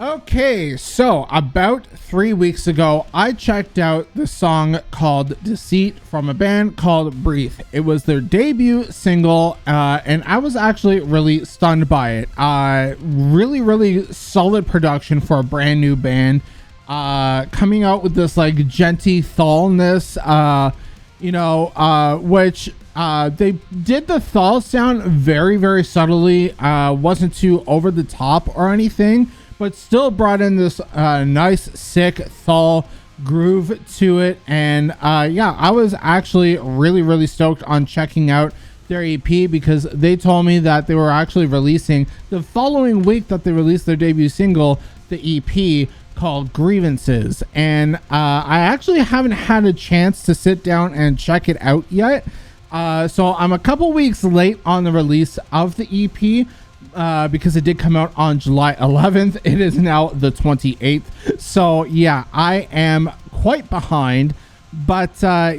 Okay, so about 3 weeks ago, I checked out the song called Deceit from a band called Breith. It was their debut single, and I was actually really stunned by it. Really solid production for a brand new band. Coming out with this like Djenty Thallness, which they did the Thall sound very subtly, wasn't too over the top or anything, but still brought in this nice sick Thall groove to it. And I was actually really stoked on checking out their EP, because they told me that they were actually releasing the following week that they released their debut single, the EP called Grievances. And I actually haven't had a chance to sit down and check it out yet. So I'm a couple weeks late on the release of the EP, because it did come out on July 11th. It is now the 28th. So yeah, I am quite behind. But I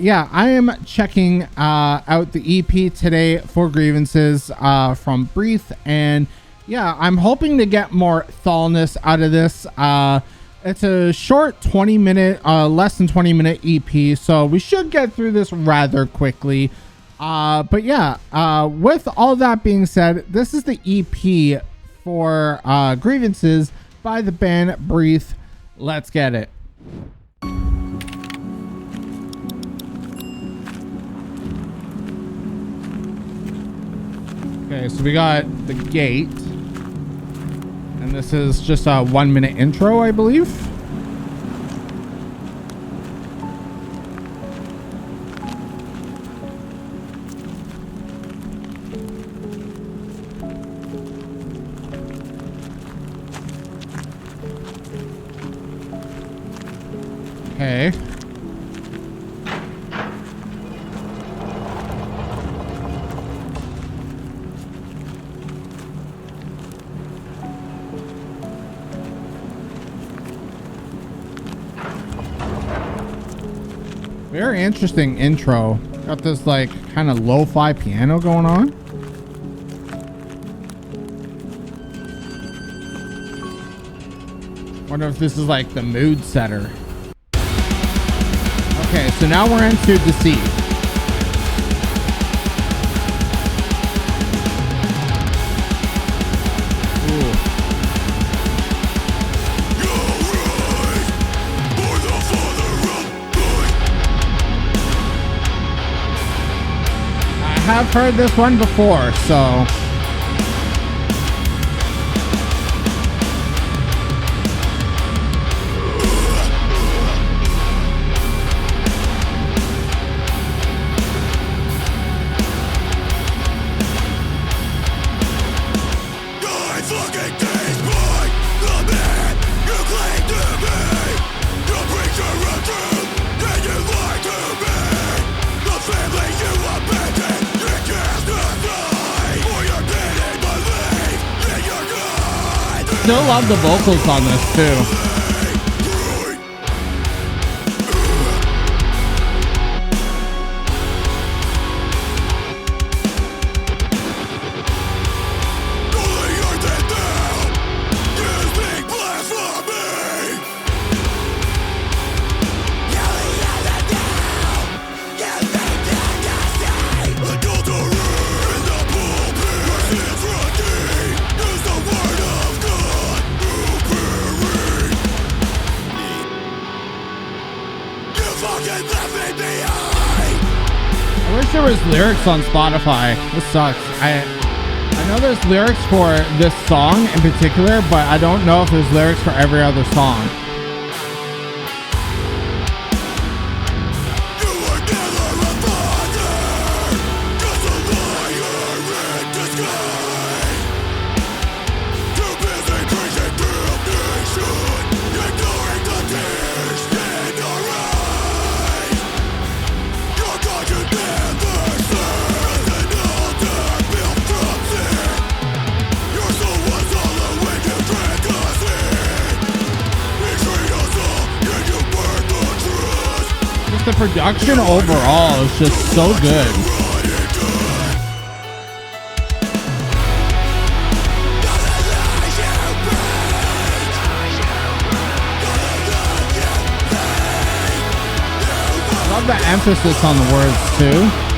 am checking out the EP today for Grievances from Breith. And yeah, I'm hoping to get more Thallness out of this. It's a short 20-minute, less than 20-minute EP, so we should get through this rather quickly. With all that being said, this is the EP for Grievances by the band Breith. Let's get it. Okay, so we got the gate. And this is just a 1 minute intro, I believe. Okay. Very interesting intro. Got this like kind of lo-fi piano going on. Wonder if this is like the mood setter. Okay, so now we're into Deceit. I've heard this one before, so still love the vocals on this too. I wish there was lyrics on Spotify. This sucks. I know there's lyrics for this song in particular, but I don't know if there's lyrics for every other song. The production overall is just so good. love the emphasis on the words too.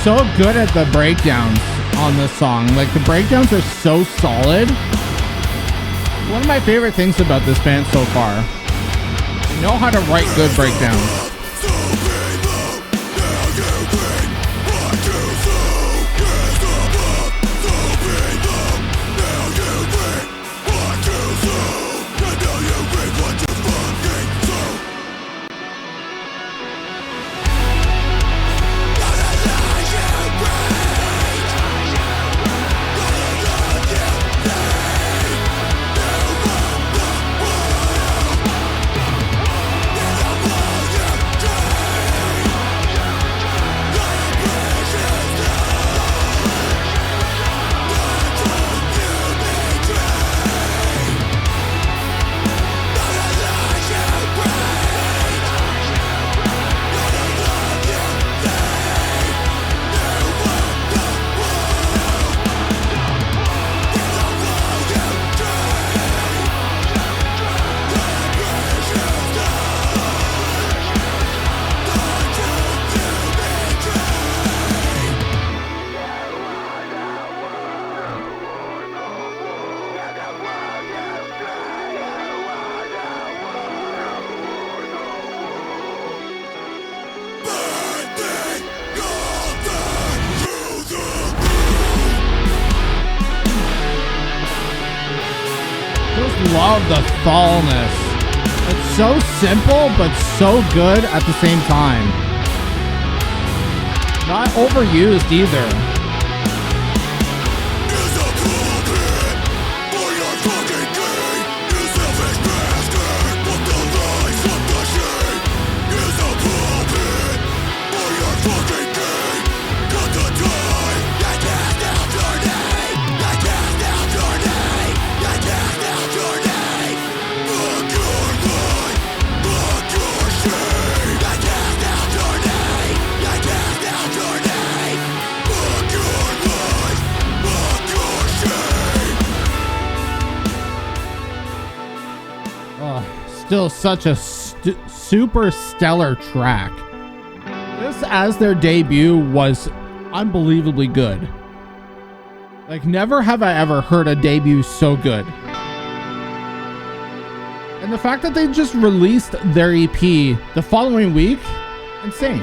So good at the breakdowns on this song. Like, the breakdowns are so solid. One of my favorite things about this band so far. They know how to write good breakdowns. Love the Thallness. It's so simple but so good at the same time. Not overused either. Still such a super stellar track. This as their debut was unbelievably good. Like, never have I ever heard a debut so good. And the fact that they just released their EP the following week, insane.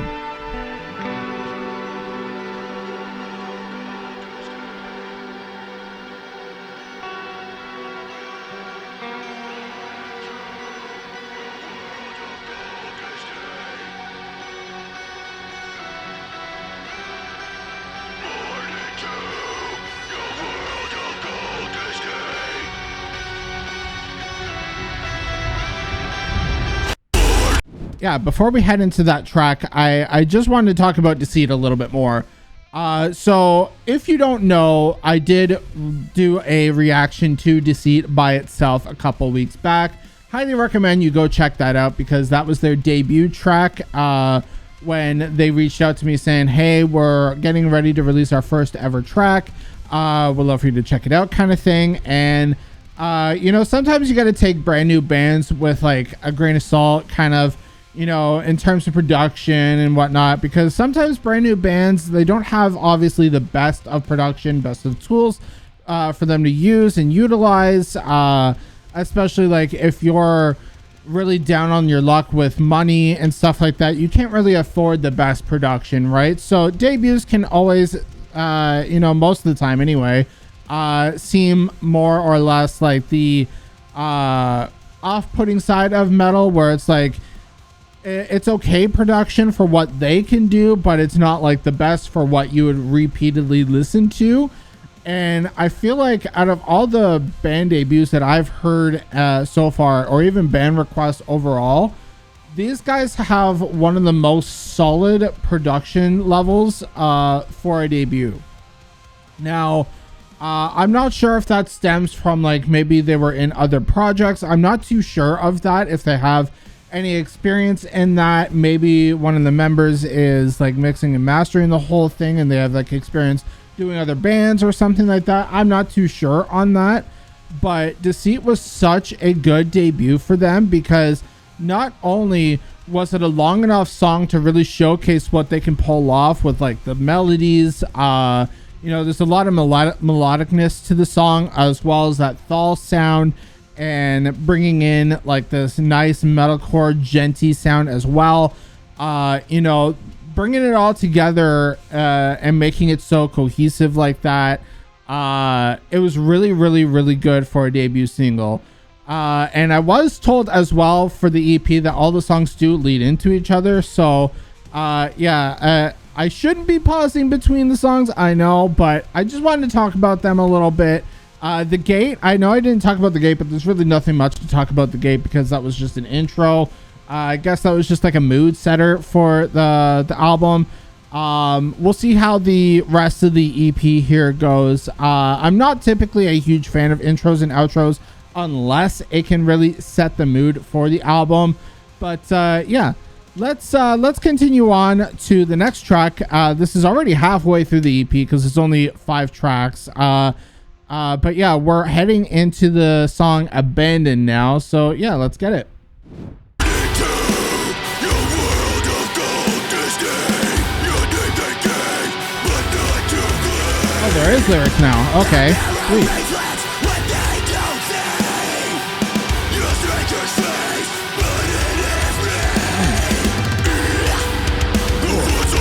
Yeah, before we head into that track, I just wanted to talk about Deceit a little bit more. So if you don't know, I did do a reaction to Deceit by itself a couple weeks back. Highly recommend you go check that out, because that was their debut track when they reached out to me saying, hey, we're getting ready to release our first ever track. We'd love for you to check it out, kind of thing. And you know, sometimes you got to take brand new bands with like a grain of salt, kind of, you know, in terms of production and whatnot, because sometimes brand new bands, they don't have obviously the best of production, best of tools for them to use and utilize, especially like if you're really down on your luck with money and stuff like that. You can't really afford the best production, right? So debuts can always, you know, most of the time anyway, seem more or less like the off-putting side of metal, where it's like, it's okay production for what they can do, but it's not like the best for what you would repeatedly listen to. And I feel like out of all the band debuts that I've heard so far, or even band requests overall, these guys have one of the most solid production levels for a debut. Now, I'm not sure if that stems from like maybe they were in other projects. I'm not too sure of that, if they have any experience in that. Maybe one of the members is like mixing and mastering the whole thing and they have like experience doing other bands or something like that. I'm not too sure on that, but Deceit was such a good debut for them, because not only was it a long enough song to really showcase what they can pull off with like the melodies, there's a lot of melodicness to the song, as well as that Thall sound, and bringing in like this nice metalcore djenty sound as well. Bringing it all together and making it so cohesive like that. It was really, really, really good for a debut single. And I was told as well for the EP that all the songs do lead into each other. So, I shouldn't be pausing between the songs, I know, but I just wanted to talk about them a little bit. The Gate, I know I didn't talk about the Gate, but there's really nothing much to talk about the Gate, because that was just an intro. I guess that was just like a mood setter for the album. We'll see how the rest of the EP here goes. I'm not typically a huge fan of intros and outros unless it can really set the mood for the album. But let's continue on to the next track. This is already halfway through the EP because it's only 5 tracks. But yeah, we're heading into the song Abandon now. So yeah, let's get it. Oh, there is lyrics now. Okay, sweet.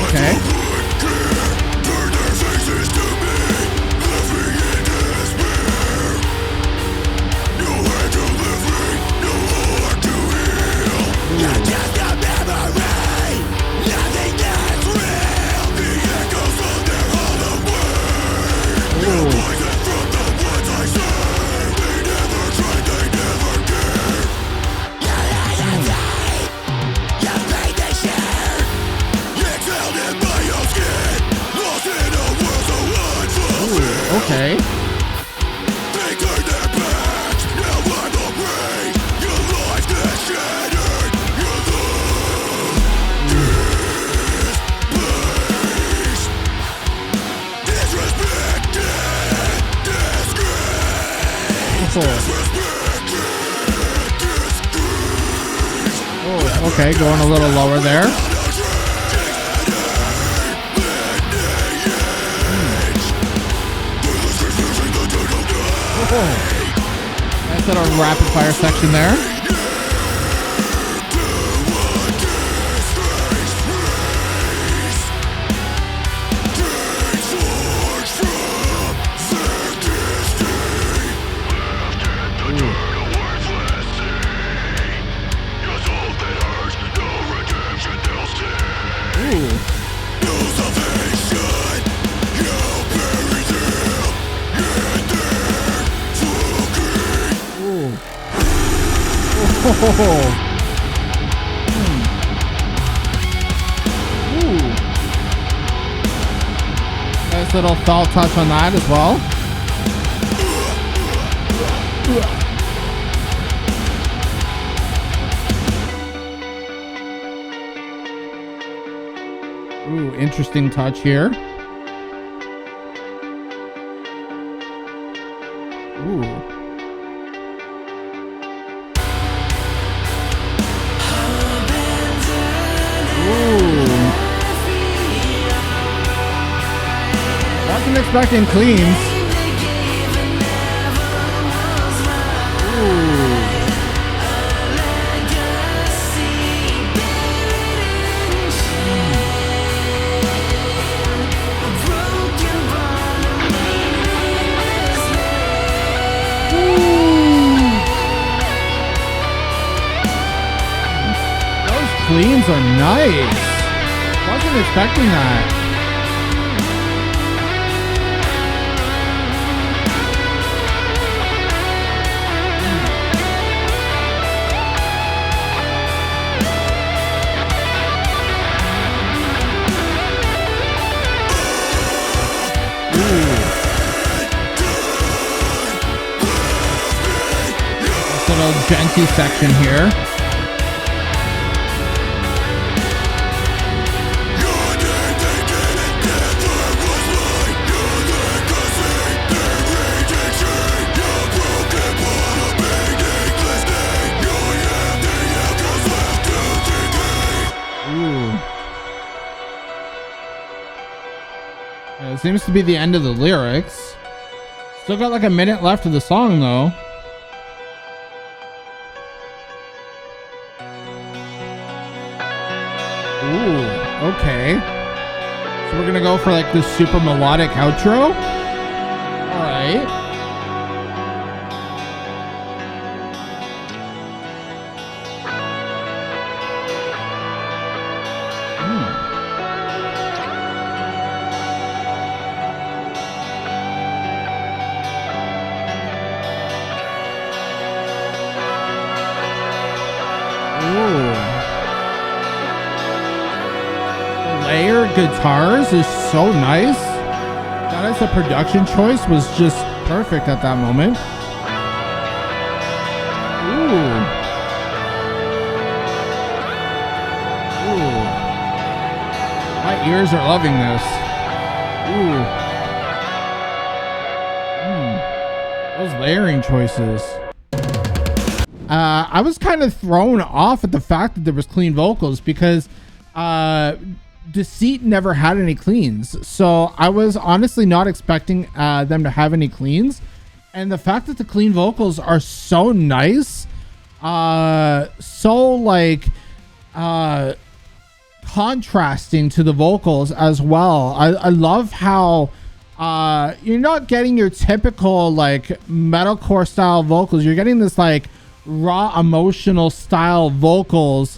Okay. Okay. Oh, okay, going a little lower there. Nice little rapid fire section there. Nice little Thall touch on that as well. Ooh, interesting touch here. Ooh. Wasn't expecting cleans. Those cleans are nice. Wasn't expecting that. Djenty section here. It seems to be the end of the lyrics. Still got like a minute left of the song though. Ooh, okay. So we're gonna go for like this super melodic outro. All right. Layered guitars is so nice. That as a production choice was just perfect at that moment. Ooh. Ooh. My ears are loving this. Ooh. Those layering choices. I was kind of thrown off at the fact that there was clean vocals because Deceit never had any cleans, so I was honestly not expecting them to have any cleans, and the fact that the clean vocals are so nice, so like contrasting to the vocals as well. I love how you're not getting your typical like metalcore style vocals. You're getting this like raw emotional style vocals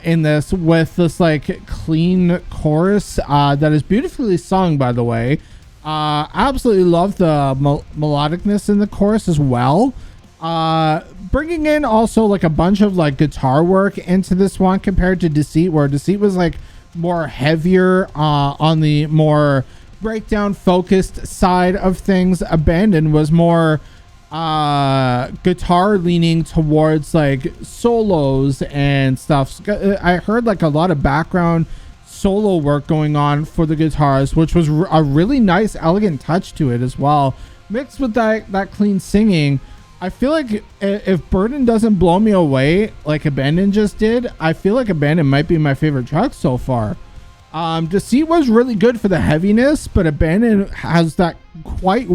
in this, with this like clean chorus that is beautifully sung, by the way. Absolutely love the melodicness in the chorus as well. Bringing in also like a bunch of like guitar work into this one compared to Deceit, where Deceit was like more heavier on the more breakdown focused side of things. Abandon was more guitar leaning towards like solos and stuff. I heard like a lot of background solo work going on for the guitars, which was a really nice elegant touch to it as well, mixed with that clean singing. I feel like if Burden doesn't blow me away like Abandon just did, I feel like Abandon might be my favorite track so far. Deceit was really good for the heaviness, but Abandon has that quite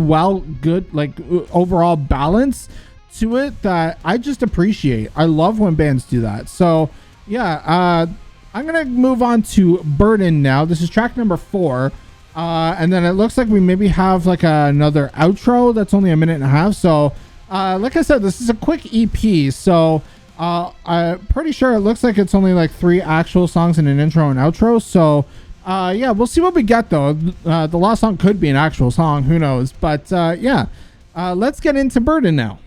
good like overall balance to it that I just appreciate. I love when bands do that. So yeah, I'm gonna move on to Burden now. This is track number 4, and then it looks like we maybe have like another outro that's only a minute and a half. So like I said, this is a quick EP, so I'm pretty sure it looks like it's only like 3 actual songs and an intro and outro. So yeah, we'll see what we get though. The last song could be an actual song, who knows. But yeah, let's get into Burden now.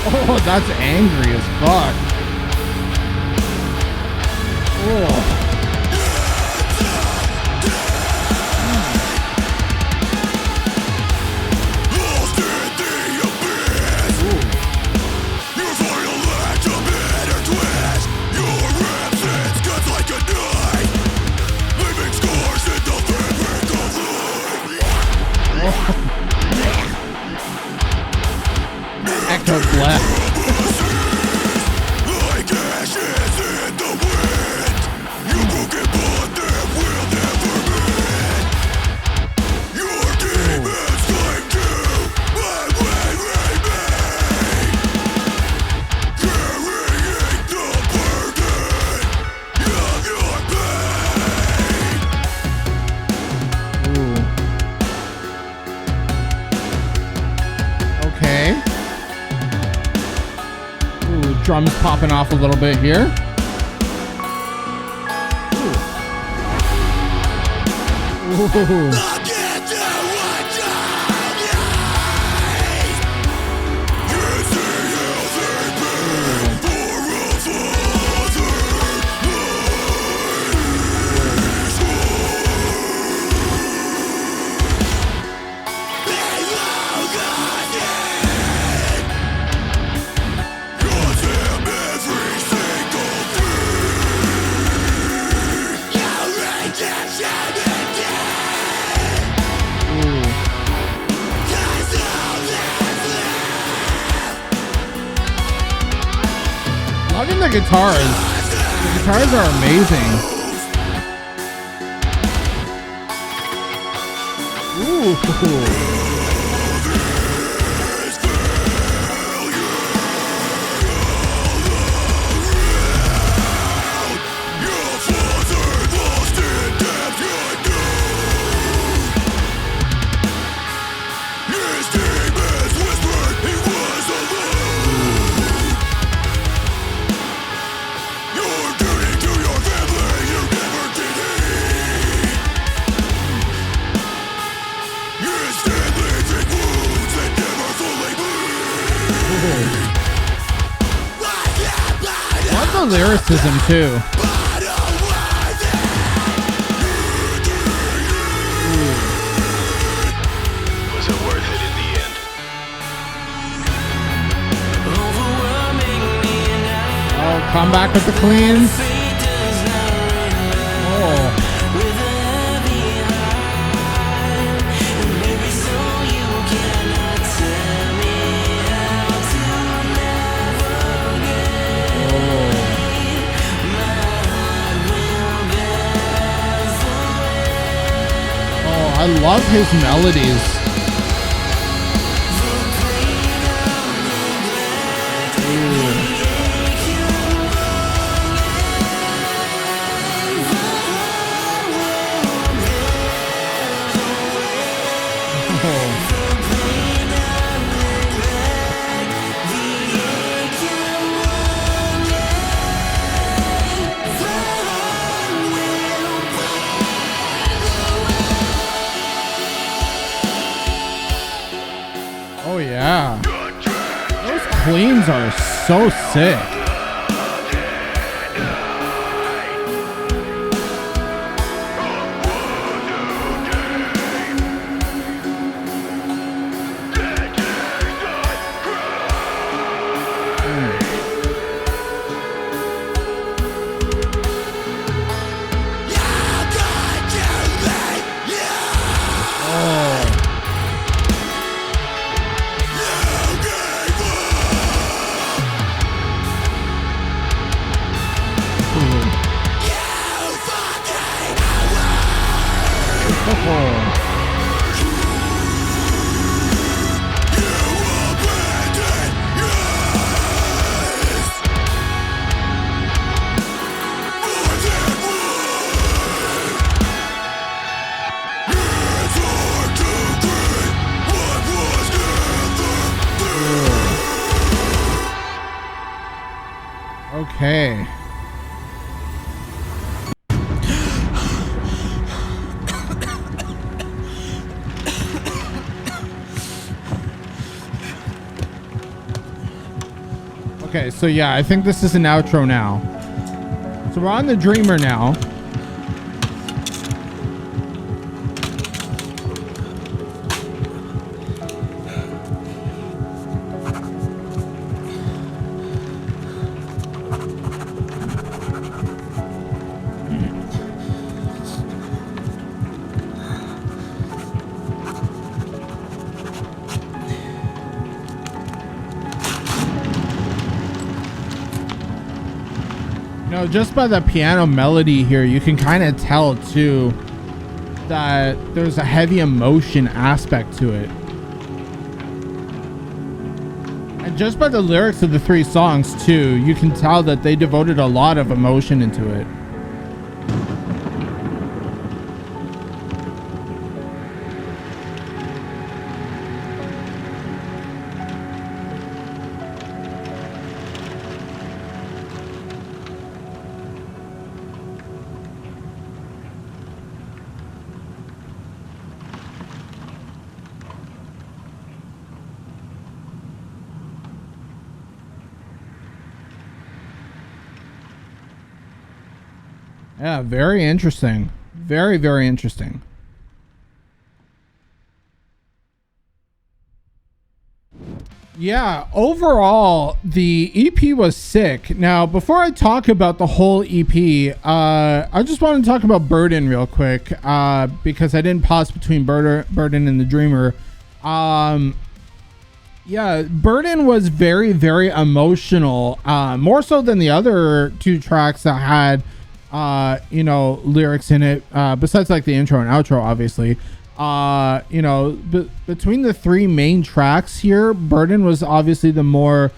Oh, that's angry as fuck. Oh. Echo blast. Drums popping off a little bit here. Ooh. the guitars. The guitars are amazing. Ooh. Love the lyricism too. Was it worth it in the end? Oh, come back with the cleans. Oh. I love his melodies. Oh yeah, those cleans are so sick. Okay. Okay, so yeah, I think this is an outro now. So we're on the Dreamer now. Just by the piano melody here, you can kind of tell too that there's a heavy emotion aspect to it. And just by the lyrics of the 3 songs too, you can tell that they devoted a lot of emotion into it. Yeah, very interesting. Very, very interesting. Yeah, overall, the EP was sick. Now, before I talk about the whole EP, I just want to talk about Burden real quick, because I didn't pause between Burden and the Dreamer. Yeah, Burden was very, very emotional, more so than the other two tracks that had, lyrics in it, besides like the intro and outro, obviously. Between the three main tracks here, Burden was obviously the more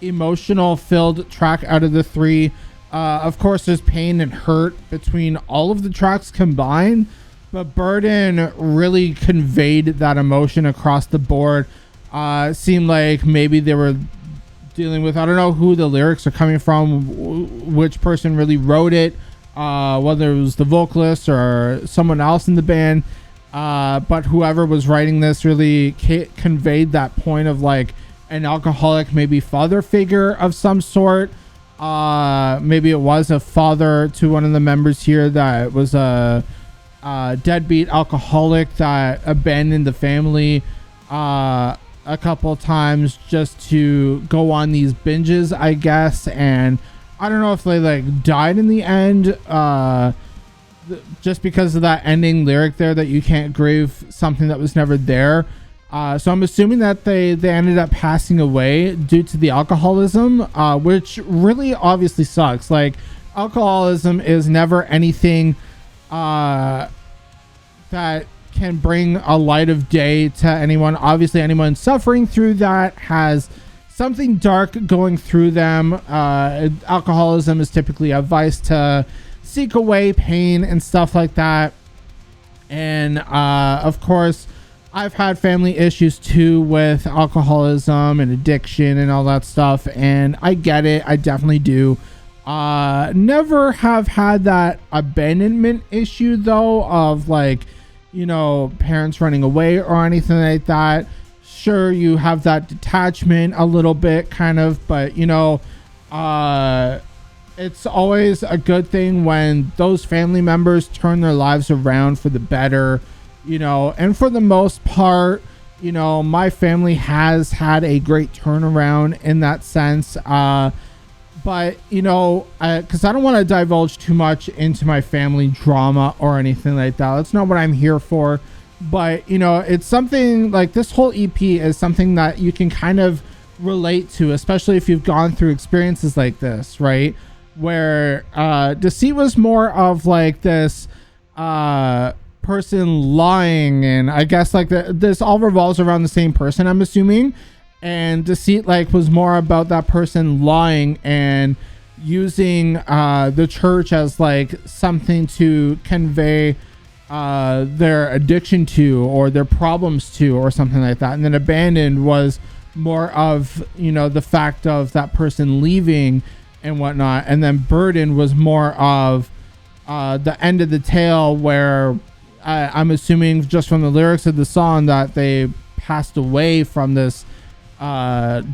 emotional filled track out of the three. Of course, there's pain and hurt between all of the tracks combined, but Burden really conveyed that emotion across the board. Seemed like maybe they were dealing with, I don't know who the lyrics are coming from, which person really wrote it, whether it was the vocalist or someone else in the band, but whoever was writing this really conveyed that point of like an alcoholic, maybe father figure of some sort. Maybe it was a father to one of the members here that was a deadbeat alcoholic that abandoned the family a couple times just to go on these binges, I guess. And I don't know if they like died in the end, just because of that ending lyric there, that you can't grieve something that was never there. So I'm assuming that they ended up passing away due to the alcoholism, which really obviously sucks. Like, alcoholism is never anything that can bring a light of day to anyone. Obviously, anyone suffering through that has something dark going through them. Alcoholism is typically a vice to seek away pain and stuff like that. And of course, I've had family issues too with alcoholism and addiction and all that stuff, and I get it. I definitely do. Never have had that abandonment issue though, of like, parents running away or anything like that. Sure, you have that detachment a little bit kind of, but it's always a good thing when those family members turn their lives around for the better, and for the most part, my family has had a great turnaround in that sense. But, because I don't want to divulge too much into my family drama or anything like that. That's not what I'm here for. But, it's something like this whole EP is something that you can kind of relate to, especially if you've gone through experiences like this, right? Where Deceit was more of like this person lying, and I guess like this all revolves around the same person, I'm assuming. And Deceit like was more about that person lying and using the church as like something to convey their addiction to or their problems to or something like that. And then Abandoned was more of the fact of that person leaving and whatnot. And then Burden was more of the end of the tale, where I'm assuming just from the lyrics of the song that they passed away from this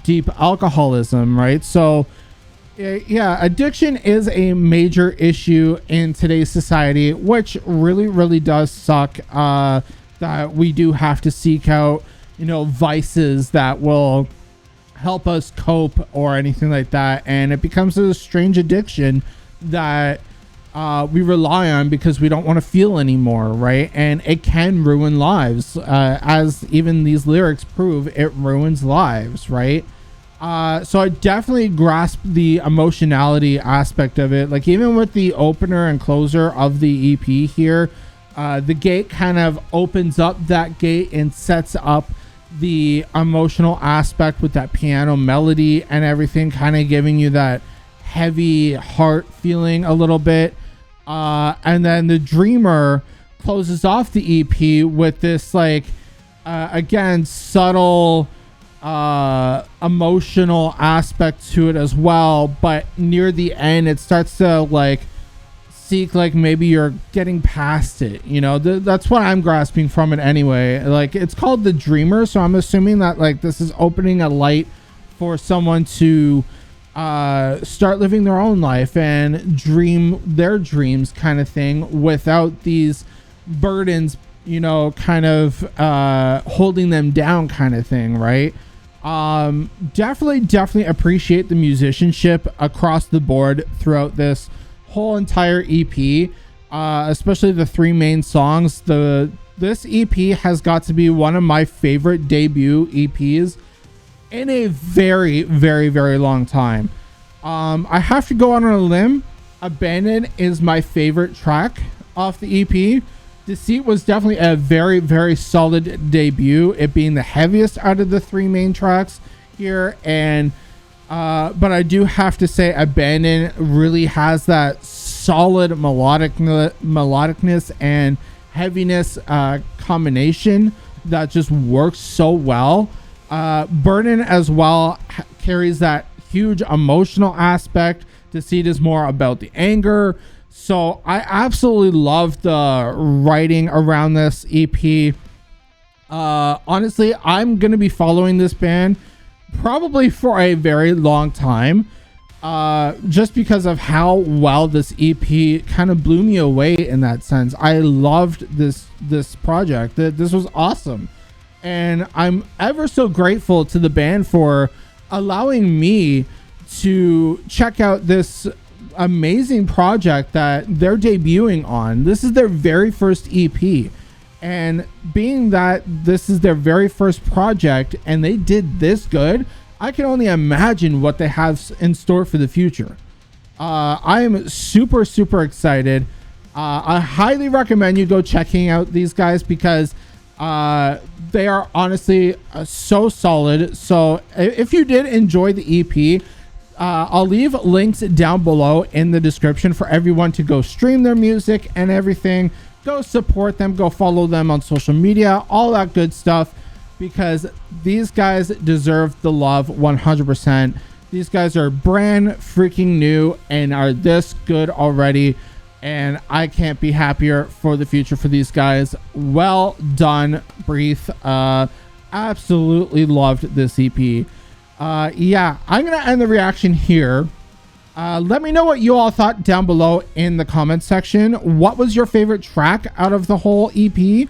deep alcoholism, right? So yeah, addiction is a major issue in today's society, which really, really does suck, that we do have to seek out, vices that will help us cope or anything like that. And it becomes a strange addiction that we rely on because we don't want to feel anymore, right? And it can ruin lives, as even these lyrics prove. It ruins lives, right? So I definitely grasp the emotionality aspect of it. Like, even with the opener and closer of the EP here, the gate kind of opens up that gate and sets up the emotional aspect with that piano melody and everything, kind of giving you that heavy heart feeling a little bit. And then the Dreamer closes off the EP with this like again subtle emotional aspect to it as well, but near the end it starts to like seek like maybe you're getting past it, that's what I'm grasping from it anyway. Like, it's called the Dreamer, so I'm assuming that like this is opening a light for someone to start living their own life and dream their dreams kind of thing without these burdens, kind of holding them down kind of thing, right? Definitely appreciate the musicianship across the board throughout this whole entire EP, especially the three main songs. This EP has got to be one of my favorite debut EPs in a very, very, very long time. I have to go out on a limb. Abandon is my favorite track off the EP. Deceit was definitely a very, very solid debut, it being the heaviest out of the 3 main tracks here. And but I do have to say Abandon really has that solid melodicness and heaviness combination that just works so well. Burden as well carries that huge emotional aspect. Deceit is more about the anger. So I absolutely love the writing around this EP. Honestly, I'm going to be following this band probably for a very long time, just because of how well this EP kind of blew me away in that sense. I loved this project. This was awesome, and I'm ever so grateful to the band for allowing me to check out this amazing project that they're debuting on. This is their very first EP, and being that this is their very first project and they did this good, I can only imagine what they have in store for the future. I am super, super excited. I highly recommend you go checking out these guys because they are honestly so solid. So if you did enjoy the EP, I'll leave links down below in the description for everyone to go stream their music and everything. Go support them, go follow them on social media, all that good stuff, because these guys deserve the love 100%. These guys are brand freaking new and are this good already, and I can't be happier for the future for these guys. Well done, Breith. Absolutely loved this EP. Yeah, I'm gonna end the reaction here. Let me know what you all thought down below in the comments section. What was your favorite track out of the whole EP?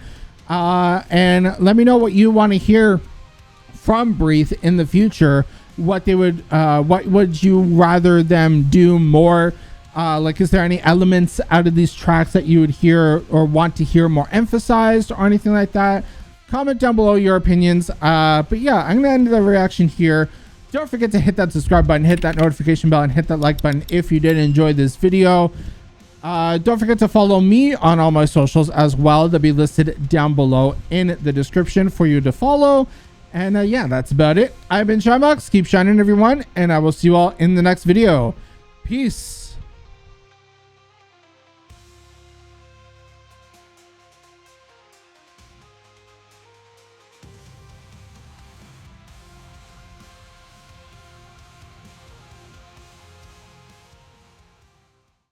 And let me know what you want to hear from Breith in the future. What would you rather them do more? Like, is there any elements out of these tracks that you would hear or want to hear more emphasized or anything like that? Comment down below your opinions. But yeah, I'm gonna end the reaction here. Don't forget to hit that subscribe button, hit that notification bell, and hit that like button if you did enjoy this video. Don't forget to follow me on all my socials as well. They'll be listed down below in the description for you to follow. And yeah, that's about it. I've been Shybox. Keep shining, everyone, and I will see you all in the next video. Peace.